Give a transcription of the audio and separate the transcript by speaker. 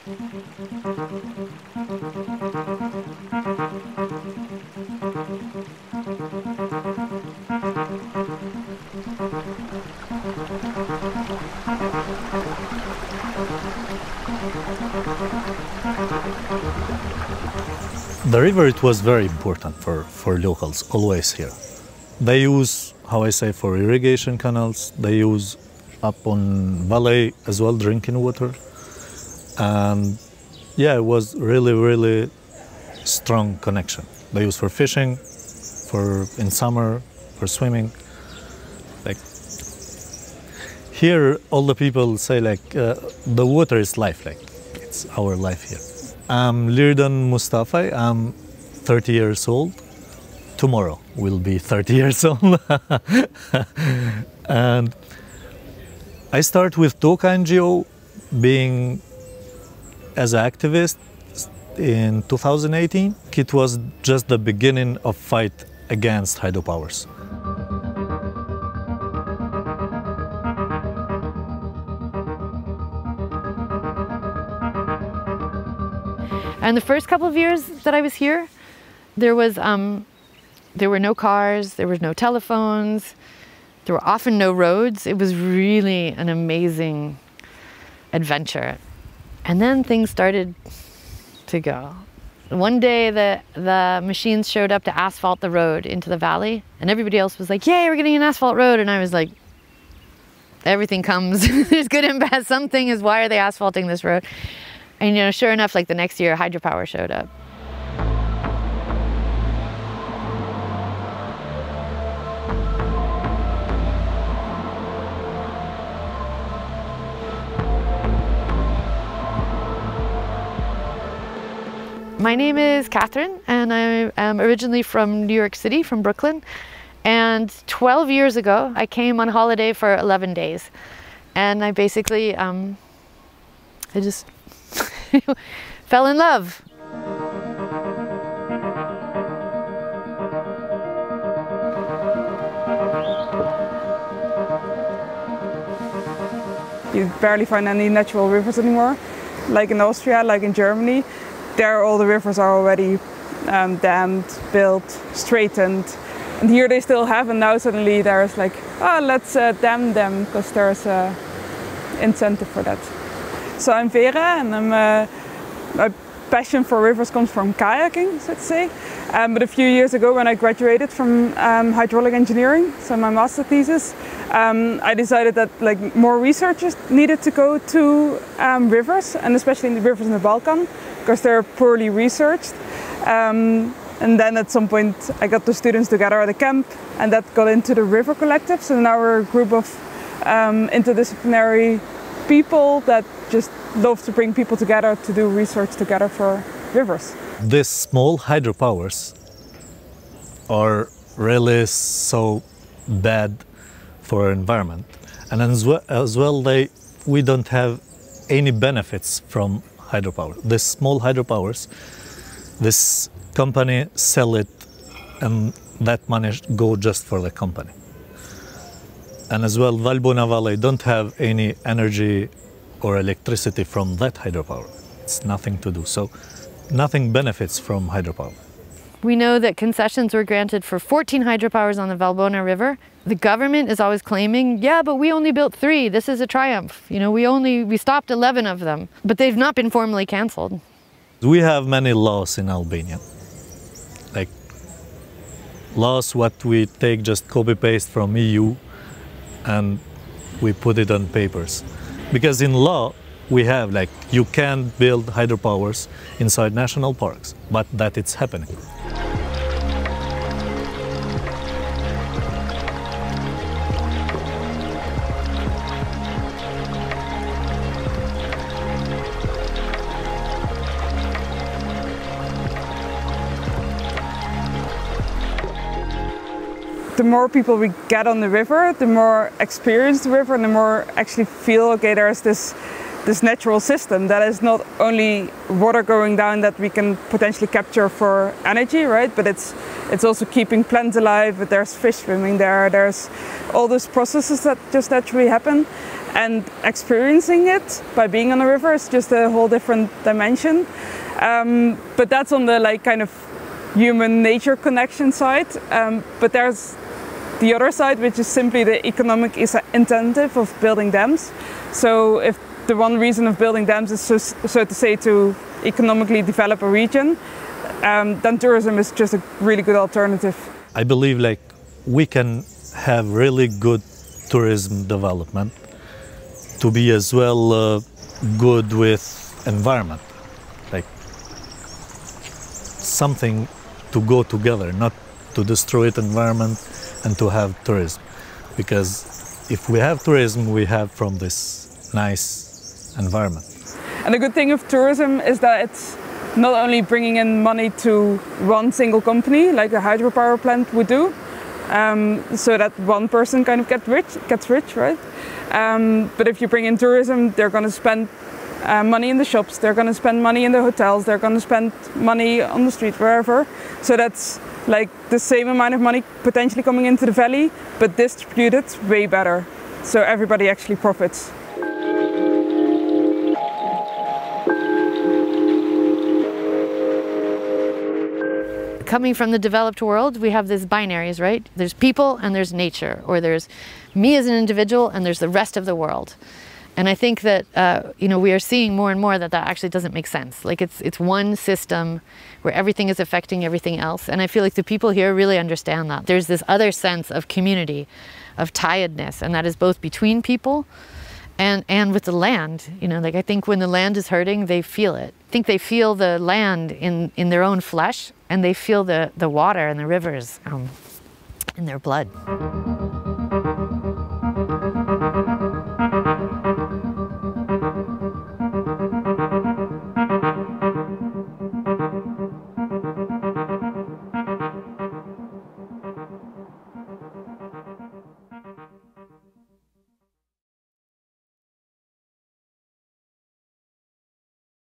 Speaker 1: The river, it was very important for locals, always here. They use, how I say, for irrigation canals, they use up on valley as well, drinking water. And yeah, it was really, really strong connection. They use for fishing, in summer, for swimming. Like here, all the people say like, the water is life, like it's our life here. I'm Lirdan Mustafa, I'm 30 years old. Tomorrow will be 30 years old. And I start with Toka NGO being as an activist in 2018. It was just the beginning of fight against hydropowers.
Speaker 2: And the first couple of years that I was here, there were no cars, there were no telephones, there were often no roads. It was really an amazing adventure. And then things started to go. One day the machines showed up to asphalt the road into the valley, and everybody else was like, yay, we're getting an asphalt road. And I was like, everything comes, there's good and bad. Something is, why are they asphalting this road? And you know, sure enough, like the next year, hydropower showed up. My name is Catherine, and I am originally from New York City, from Brooklyn. And 12 years ago, I came on holiday for 11 days. And I basically, I just fell in love.
Speaker 3: You barely find any natural rivers anymore. Like in Austria, like in Germany, there all the rivers are already dammed, built, straightened. And here they still have, and now suddenly there's like, oh, let's dam them, because there's an incentive for that. So I'm Vera, and my passion for rivers comes from kayaking, so to say. But a few years ago, when I graduated from hydraulic engineering, so my master thesis, I decided that like more researchers needed to go to rivers, and especially in the rivers in the Balkan, because they're poorly researched. And then at some point, I got the students together at a camp, and that got into the River Collective. So now we're a group of interdisciplinary people that just love to bring people together to do research together for rivers.
Speaker 1: These small hydropowers are really so bad for our environment, and as well we don't have any benefits from hydropower. These small hydropowers, this company sell it, and that money go just for the company. And as well, Valbona Valley don't have any energy or electricity from that hydropower. It's nothing to do. So nothing benefits from hydropower.
Speaker 2: We know that concessions were granted for 14 hydropowers on the Valbona River. The government is always claiming, yeah, but we only built 3. This is a triumph. You know, we stopped 11 of them, but they've not been formally canceled.
Speaker 1: We have many laws in Albania. Like laws what we take just copy-paste from EU, and we put it on papers. Because in law, we have like, you can't build hydropowers inside national parks, but that it's happening.
Speaker 3: The more people we get on the river, the more experience the river, and the more actually feel, okay, there's this natural system that is not only water going down that we can potentially capture for energy, right? But it's also keeping plants alive. There's fish swimming there. There's all those processes that just naturally happen. and experiencing it by being on a river is just a whole different dimension. But that's on the like kind of human nature connection side. But there's the other side, which is simply the economic incentive of building dams. So if the one reason of building dams is so to say to economically develop a region, then tourism is just a really good alternative.
Speaker 1: I believe like we can have really good tourism development to be as well good with environment, like something to go together, not to destroy the environment and to have tourism. Because if we have tourism, we have from this nice environment.
Speaker 3: And the good thing of tourism is that it's not only bringing in money to one single company, like a hydropower plant would do, so that one person kind of gets rich, right? But if you bring in tourism, they're going to spend money in the shops, they're going to spend money in the hotels, they're going to spend money on the street, wherever. So that's like the same amount of money potentially coming into the valley, but distributed way better. So everybody actually profits.
Speaker 2: Coming from the developed world, we have these binaries, right? There's people and there's nature, or there's me as an individual and there's the rest of the world. And I think that we are seeing more and more that actually doesn't make sense. Like it's one system where everything is affecting everything else. And I feel like the people here really understand that. There's this other sense of community, of tiedness, and that is both between people and with the land. Like I think when the land is hurting, they feel it. I think they feel the land in their own flesh, and they feel the water and the rivers in their blood.